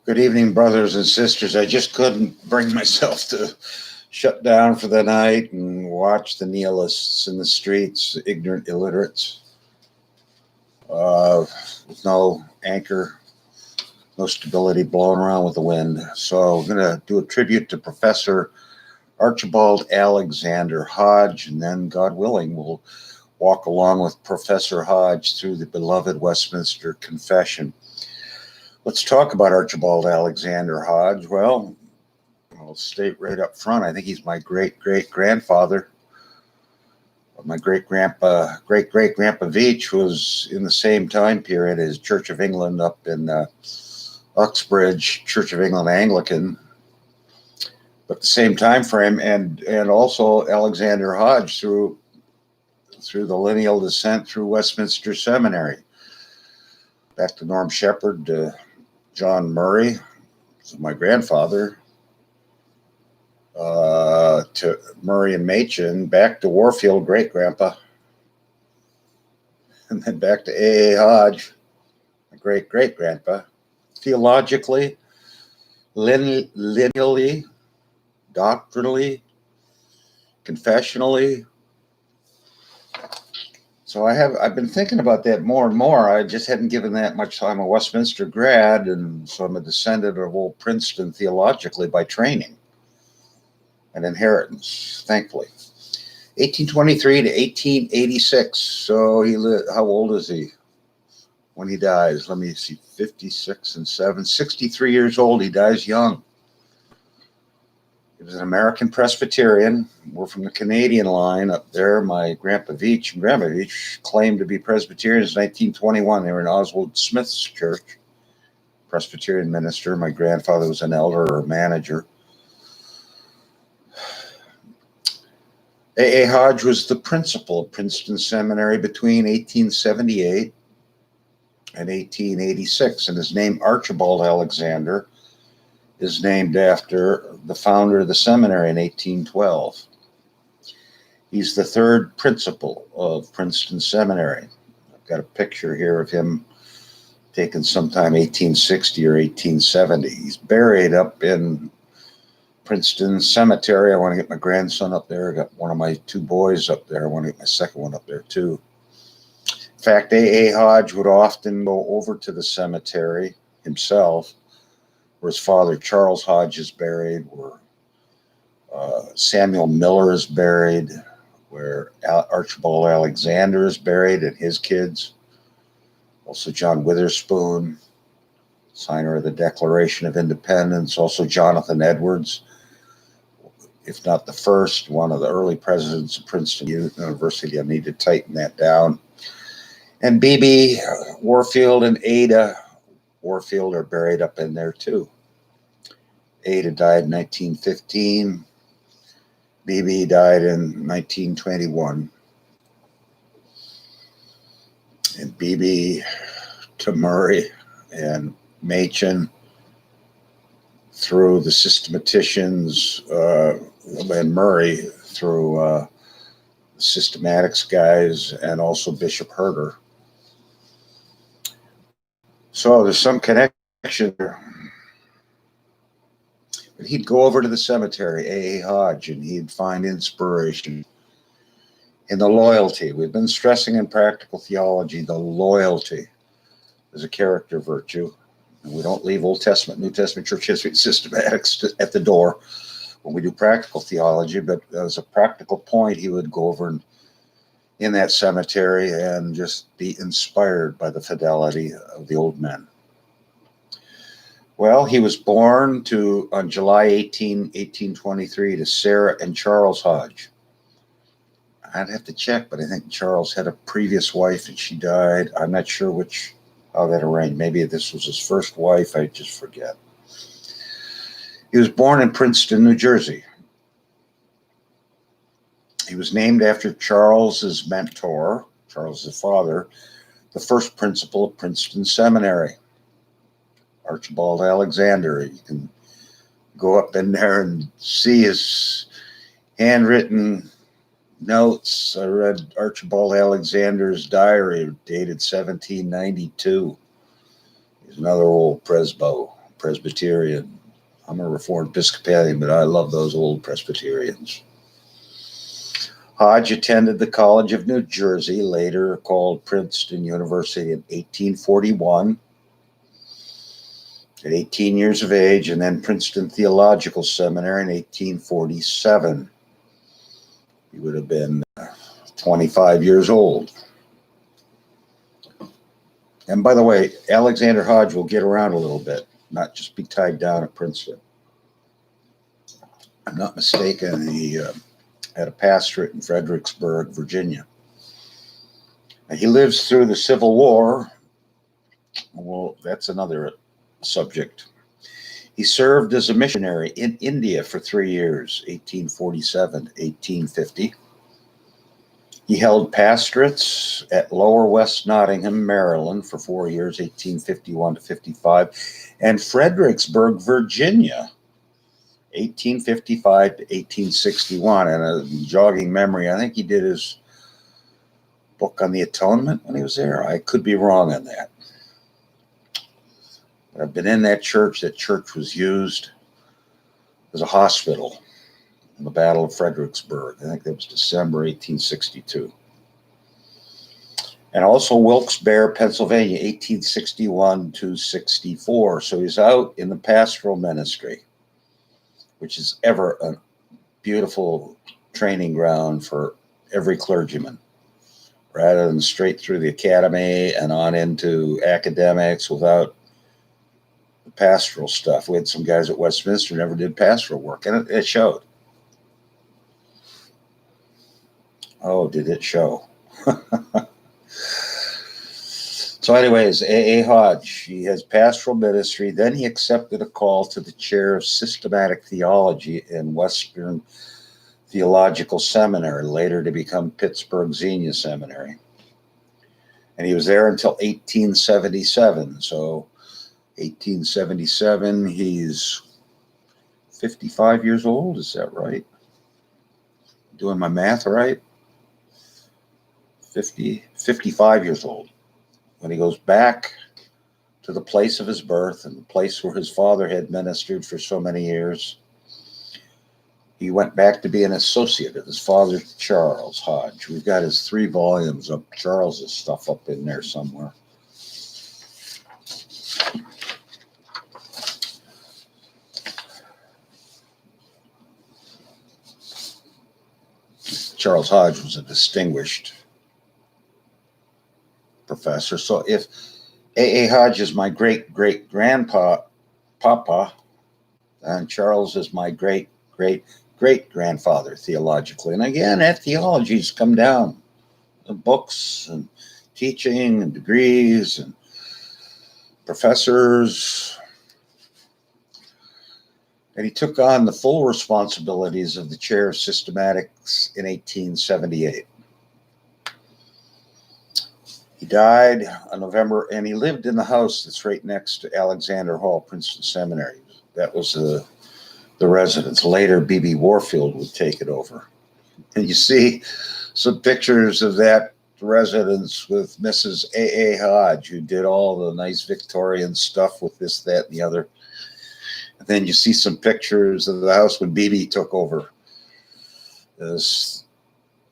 Good evening, brothers and sisters. I just couldn't bring myself to shut down for the night and watch the nihilists in the streets, ignorant illiterates, with no anchor, no stability, blowing around with the wind. So I'm going to do a tribute to Professor Archibald Alexander Hodge, and then, God willing, we'll walk along with Professor Hodge through the beloved Westminster Confession. Let's talk about Archibald Alexander Hodge. Well, I'll state right up front, I think he's my great-great-grandfather. My great-grandpa Veach was in the same time period as Church of England up in Uxbridge, Church of England Anglican, but the same time frame, and also Alexander Hodge through the lineal descent through Westminster Seminary. Back to Norm Shepherd, John Murray, my grandfather, to Murray and Machen, back to Warfield, great-grandpa, and then back to A.A. Hodge, my great-great-grandpa. Theologically, lineally, doctrinally, confessionally. So I've been thinking about that more and more. I just hadn't given that much time. I'm a Westminster grad, and so I'm a descendant of old Princeton theologically by training and inheritance, thankfully. 1823 to 1886. So how old is he when he dies? Let me see, 56 and 7, 63 years old. He dies young. He was an American Presbyterian. We're from the Canadian line up there. My Grandpa Veach and Grandma Veach claimed to be Presbyterians in 1921. They were in Oswald Smith's church, Presbyterian minister. My grandfather was an elder or manager. A.A. Hodge was the principal of Princeton Seminary between 1878 and 1886, and his name, Archibald Alexander, is named after the founder of the seminary in 1812. He's the third principal of Princeton Seminary. I've got a picture here of him taken sometime 1860 or 1870. He's buried up in Princeton Cemetery. I want to get my grandson up there. I got one of my two boys up there. I want to get my second one up there too. In fact, A.A. Hodge would often go over to the cemetery himself, where his father Charles Hodge is buried, where Samuel Miller is buried, where Archibald Alexander is buried and his kids. Also John Witherspoon, signer of the Declaration of Independence. Also Jonathan Edwards, if not the first, one of the early presidents of Princeton University. I need to tighten that down. And B.B. Warfield and Ada Warfield are buried up in there too. Ada died in 1915. B.B. died in 1921. And B.B. to Murray and Machen through the systematicians, and Murray through the systematics guys, and also Bishop Herder. So there's some connection there. But he'd go over to the cemetery, A.A. Hodge, and he'd find inspiration in the loyalty. We've been stressing in practical theology the loyalty as a character virtue. And we don't leave Old Testament, New Testament, church history, systematics at the door when we do practical theology. But as a practical point, he would go over in that cemetery and just be inspired by the fidelity of the old men. Well, he was born on July 18, 1823 to Sarah and Charles Hodge. I'd have to check, but I think Charles had a previous wife and she died. I'm not sure how that arranged. Maybe this was his first wife. I just forget. He was born in Princeton, New Jersey. He was named after Charles's mentor, Charles's father, the first principal of Princeton Seminary, Archibald Alexander. You can go up in there and see his handwritten notes. I read Archibald Alexander's diary dated 1792. He's another old presbo. Presbyterian. I'm a Reformed Episcopalian, but I love those old Presbyterians. Hodge attended the College of New Jersey, later called Princeton University, in 1841 at 18 years of age, and then Princeton Theological Seminary in 1847. He would have been 25 years old. And by the way, Alexander Hodge will get around a little bit, not just be tied down at Princeton. I'm not mistaken, he had a pastorate in Fredericksburg, Virginia. He lives through the Civil War. Well, that's another subject. He served as a missionary in India for 3 years, 1847 to 1850. He held pastorates at Lower West Nottingham, Maryland for 4 years, 1851 to 55, and Fredericksburg, Virginia, 1855 to 1861. And a jogging memory, I think he did his book on the atonement when he was there. I could be wrong on that. But I've been in that church. That church was used as a hospital in the Battle of Fredericksburg. I think that was December 1862. And also Wilkes-Barre, Pennsylvania, 1861 to 64. So he's out in the pastoral ministry, which is ever a beautiful training ground for every clergyman, rather than straight through the academy and on into academics without the pastoral stuff. We had some guys at Westminster who never did pastoral work, and it showed. Oh, did it show? So anyways, A. Hodge, he has pastoral ministry. Then he accepted a call to the chair of systematic theology in Western Theological Seminary, later to become Pittsburgh Xenia Seminary. And he was there until 1877. So 1877, he's 55 years old. Is that right? Doing my math right? 55 years old, when he goes back to the place of his birth and the place where his father had ministered for so many years. He went back to be an associate of his father, Charles Hodge. We've got his 3 volumes of Charles's stuff up in there somewhere. Charles Hodge was a distinguished professor. So if A. Hodge is my great-great-grandpa, Papa, and Charles is my great-great-great-grandfather theologically. And again, that theology's come down. The books and teaching and degrees and professors. And he took on the full responsibilities of the chair of systematics in 1878. He died on November, and he lived in the house that's right next to Alexander Hall, Princeton Seminary. That was the residence. Later, B.B. Warfield would take it over. And you see some pictures of that residence with Mrs. A. Hodge, who did all the nice Victorian stuff with this, that, and the other. And then you see some pictures of the house when B.B. took over as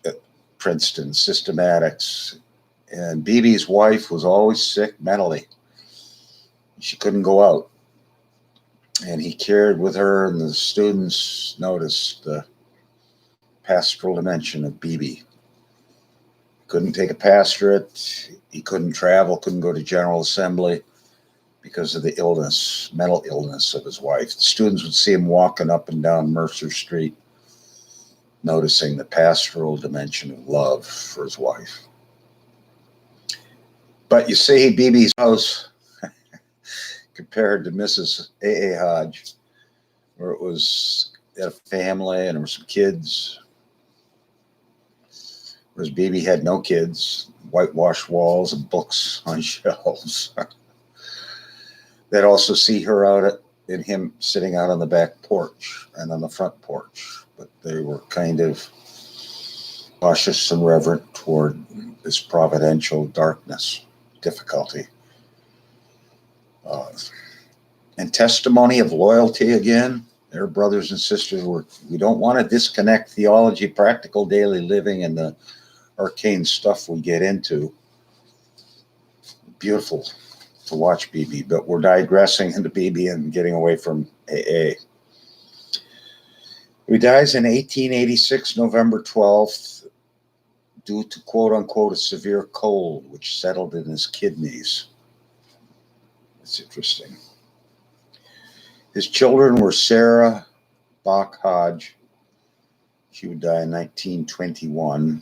at Princeton, systematics. And B.B.'s wife was always sick mentally. She couldn't go out. And he cared with her, and the students noticed the pastoral dimension of B.B. Couldn't take a pastorate. He couldn't travel, couldn't go to General Assembly because of the illness, mental illness of his wife. The students would see him walking up and down Mercer Street, noticing the pastoral dimension of love for his wife. But you see, B.B.'s house, compared to Mrs. A. Hodge, where it was a family and there were some kids, whereas B.B. had no kids, whitewashed walls and books on shelves. They'd also see her out and him sitting out on the back porch and on the front porch, but they were kind of cautious and reverent toward this providential darkness. Difficulty. And testimony of loyalty again. Their brothers and sisters we don't want to disconnect theology, practical daily living, and the arcane stuff we get into. Beautiful to watch BB, but we're digressing into BB and getting away from AA. He dies in 1886, November 12th, due to quote unquote a severe cold which settled in his kidneys. That's interesting. His children were Sarah Bach Hodge. She would die in 1921.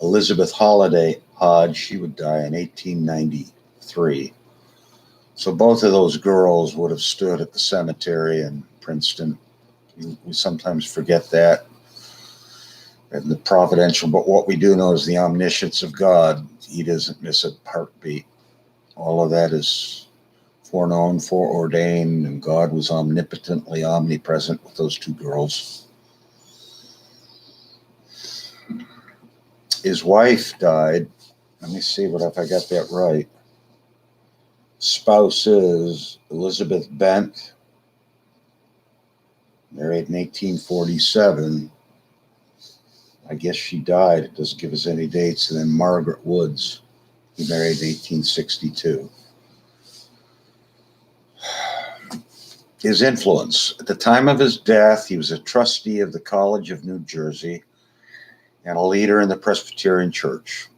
Elizabeth Holliday Hodge, she would die in 1893. So both of those girls would have stood at the cemetery in Princeton. We sometimes forget that. And the providential, but what we do know is the omniscience of God. He doesn't miss a heartbeat. All of that is foreknown, foreordained, and God was omnipotently omnipresent with those two girls. His wife died. Let me see if I got that right. Spouse is Elizabeth Bent, married in 1847. I guess she died. It doesn't give us any dates. And then Margaret Woods, he married in 1862. His influence. At the time of his death, he was a trustee of the College of New Jersey and a leader in the Presbyterian Church.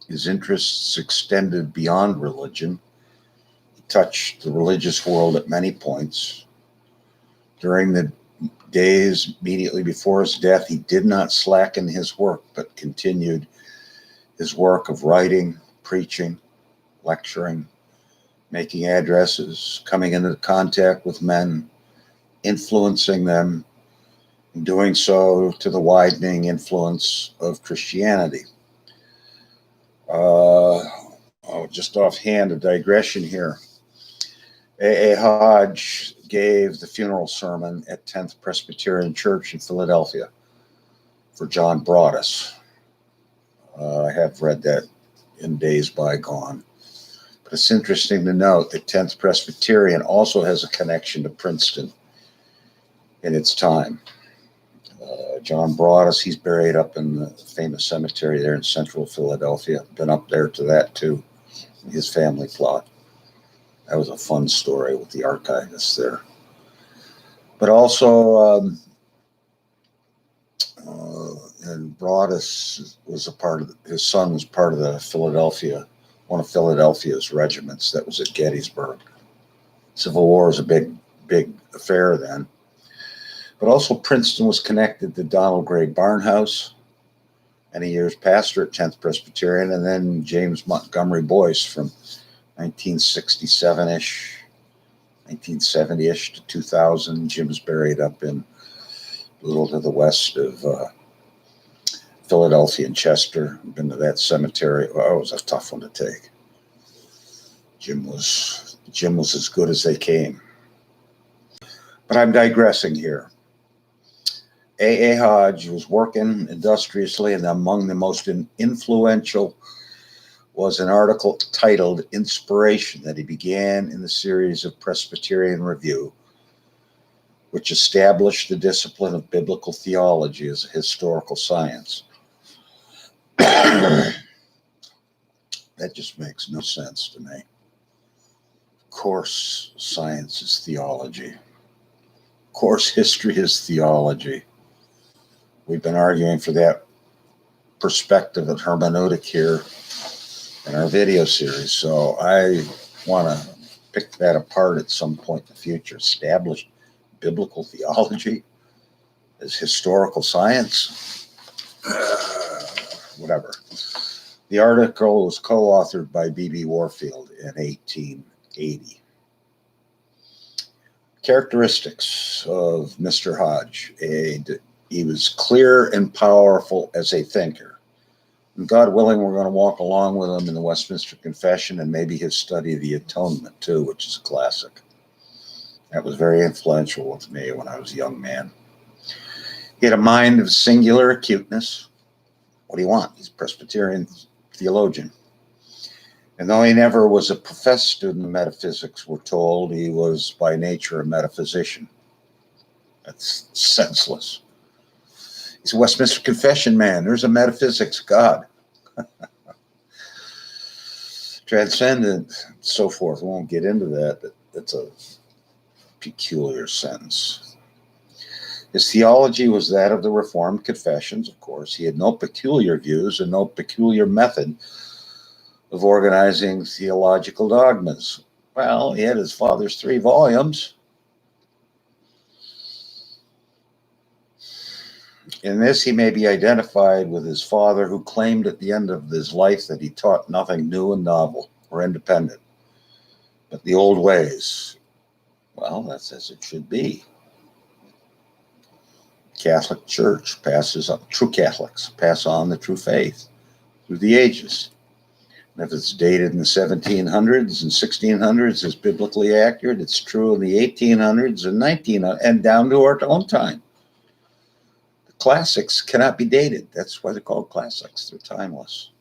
His interests extended beyond religion. He touched the religious world at many points. During the days immediately before his death, he did not slacken his work, but continued his work of writing, preaching, lecturing, making addresses, coming into contact with men, influencing them, and doing so to the widening influence of Christianity. Just offhand, a digression here. A. Hodge gave the funeral sermon at 10th Presbyterian Church in Philadelphia for John Broadus. I have read that in days bygone. But it's interesting to note that 10th Presbyterian also has a connection to Princeton in its time. John Broadus, he's buried up in the famous cemetery there in central Philadelphia. Been up there to that too, his family plot. That was a fun story with the archivist there. But also, and Broadus was a part of, his son was part of the Philadelphia, one of Philadelphia's regiments that was at Gettysburg. Civil War was a big affair then. But also Princeton was connected to Donald Gray Barnhouse, many years pastor at 10th Presbyterian, and then James Montgomery Boyce from 1967-ish, 1970-ish to 2000. Jim's buried up in a little to the west of Philadelphia and Chester. I've been to that cemetery. Oh, it was a tough one to take. Jim was as good as they came. But I'm digressing here. A. Hodge was working industriously, and among the most influential was an article titled Inspiration that he began in the series of Presbyterian Review, which established the discipline of biblical theology as a historical science. That just makes no sense to me. Of course, science is theology. Of course, history is theology. We've been arguing for that perspective of hermeneutic here in our video series, so I want to pick that apart at some point in the future. Established biblical theology as historical science? Whatever. The article was co-authored by B.B. Warfield in 1880. Characteristics of Mr. Hodge. He was clear and powerful as a thinker. And God willing, we're going to walk along with him in the Westminster Confession and maybe his study of the Atonement too, which is a classic. That was very influential with me when I was a young man. He had a mind of singular acuteness. What do you want? He's a Presbyterian theologian. And though he never was a professed student of metaphysics, we're told he was by nature a metaphysician. That's senseless. He's a Westminster Confession man. There's a metaphysics God. Transcendent, so forth. We won't get into that, but that's a peculiar sentence. His theology was that of the Reformed confessions, of course. He had no peculiar views and no peculiar method of organizing theological dogmas. Well, he had his father's 3 volumes. In this, he may be identified with his father, who claimed at the end of his life that he taught nothing new and novel or independent, but the old ways. Well, that's as it should be. Catholic Church passes on, true Catholics pass on the true faith through the ages. And if it's dated in the 1700s and 1600s is biblically accurate, it's true in the 1800s and 1900s and down to our own time. The classics cannot be dated. That's why they're called classics. They're timeless.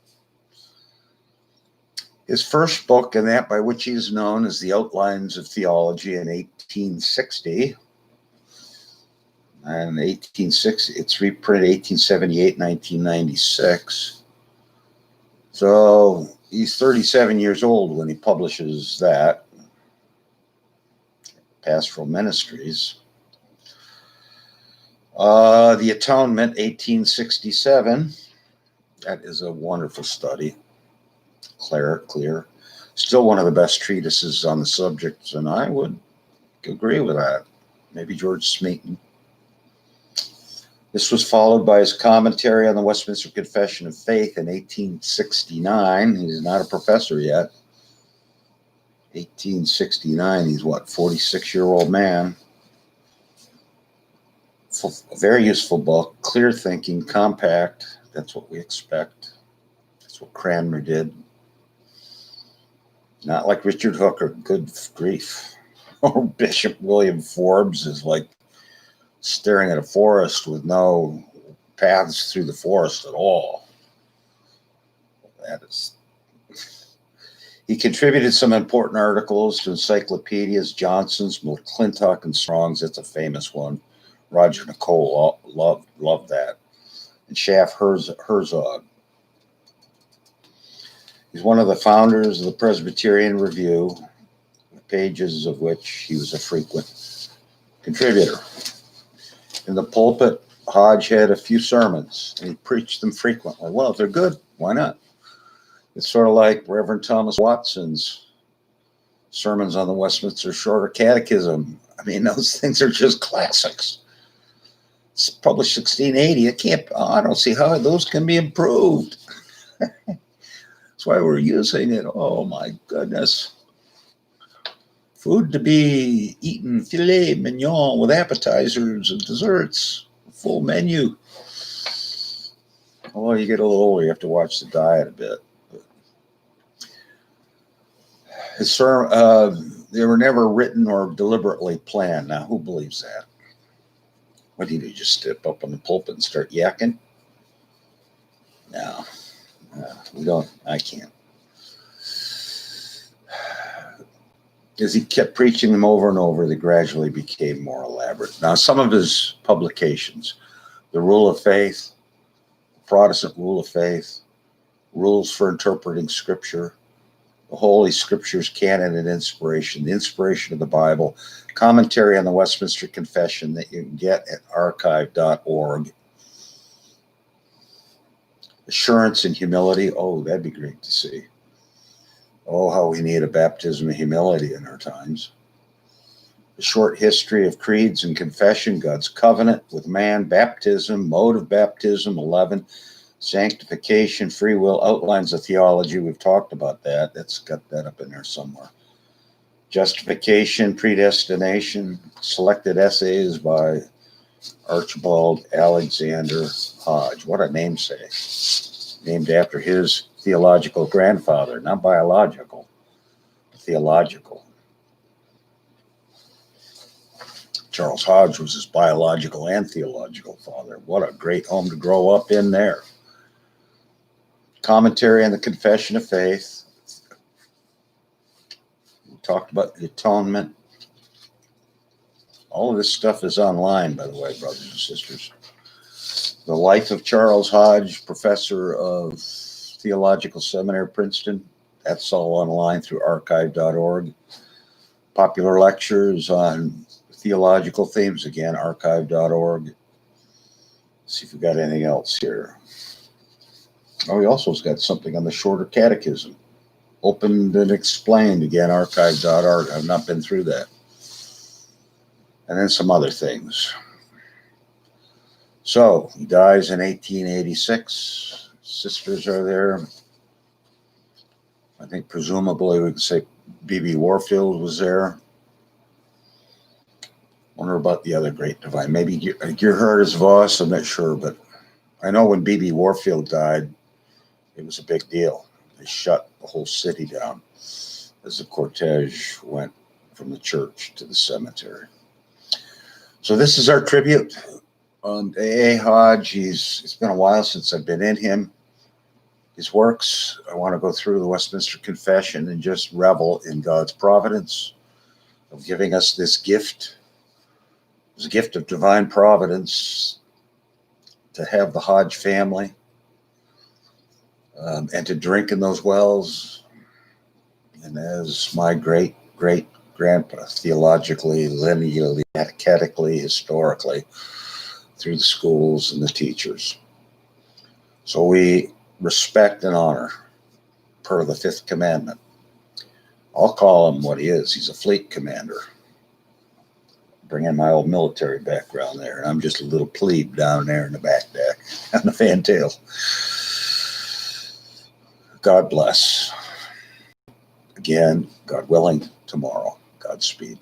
His first book, and that by which he is known as The Outlines of Theology in 1860, and 1860, it's reprinted 1878, 1996. So he's 37 years old when he publishes that. Pastoral Ministries. The Atonement, 1867. That is a wonderful study. Clear. Still one of the best treatises on the subject, and I would agree with that. Maybe George Smeaton. This was followed by his commentary on the Westminster Confession of Faith in 1869. He's not a professor yet. 1869, he's what, 46-year-old man. A very useful book, clear thinking, compact. That's what we expect. That's what Cranmer did. Not like Richard Hooker, good grief. Or Bishop William Forbes is like staring at a forest with no paths through the forest at all. That is. He contributed some important articles to encyclopedias, Johnson's, McClintock, and Strong's. That's a famous one. Roger Nicole loved that. And Schaff Herzog. He's one of the founders of the Presbyterian Review, the pages of which he was a frequent contributor. In the pulpit, Hodge had a few sermons, and he preached them frequently. Well, if they're good, why not? It's sort of like Reverend Thomas Watson's sermons on the Westminster Shorter Catechism. I mean, those things are just classics. It's published 1680. I don't see how those can be improved. That's why we're using it. Oh, my goodness. Food to be eaten, filet mignon with appetizers and desserts, full menu. Oh, you get a little older, you have to watch the diet a bit. His sermon, they were never written or deliberately planned. Now, who believes that? What do you do? Just step up on the pulpit and start yakking? No, we don't. I can't. As he kept preaching them over and over, they gradually became more elaborate. Now, some of his publications, The Rule of Faith, Protestant Rule of Faith, Rules for Interpreting Scripture, the Holy Scriptures, Canon and Inspiration, the Inspiration of the Bible, Commentary on the Westminster Confession that you can get at archive.org. Assurance and Humility. Oh, that'd be great to see. Oh, how we need a baptism of humility in our times. A Short History of Creeds and Confession, God's Covenant with Man, Baptism, Mode of Baptism, 11, Sanctification, Free Will, Outlines of Theology. We've talked about that. That's got that up in there somewhere. Justification, Predestination, Selected Essays by Archibald Alexander Hodge. What a namesake. Named after his theological grandfather, not biological, theological. Charles Hodge was his biological and theological father. What a great home to grow up in there. Commentary on the Confession of Faith, Talked about the atonement. All of this stuff is online, by the way, brothers and sisters. The Life of Charles Hodge, professor of Theological Seminary, Princeton. That's all online through archive.org. Popular lectures on theological themes, again, archive.org. See if we got anything else here. Oh, he also has got something on the Shorter Catechism. Opened and explained, again, archive.org. I've not been through that. And then some other things. So, he dies in 1886. Sisters are there. I think presumably we could say B.B. Warfield was there. Wonder about the other great divine. Maybe Gerhardus Voss, I'm not sure, but I know when B.B. Warfield died, it was a big deal. They shut the whole city down as the cortege went from the church to the cemetery. So this is our tribute on A.A. Hodge. It's been a while since I've been in his works. I want to go through the Westminster Confession and just revel in God's providence of giving us this gift. It's a gift of divine providence to have the Hodge family and to drink in those wells. And as my great-great-grandpa, theologically, lineally, catechetically, historically, through the schools and the teachers. So we respect and honor per the fifth commandment. I'll call him what he is. He's a fleet commander. Bring in my old military background there. And I'm just a little plebe down there in the back deck on the fantail. God bless. Again, God willing, tomorrow. Godspeed.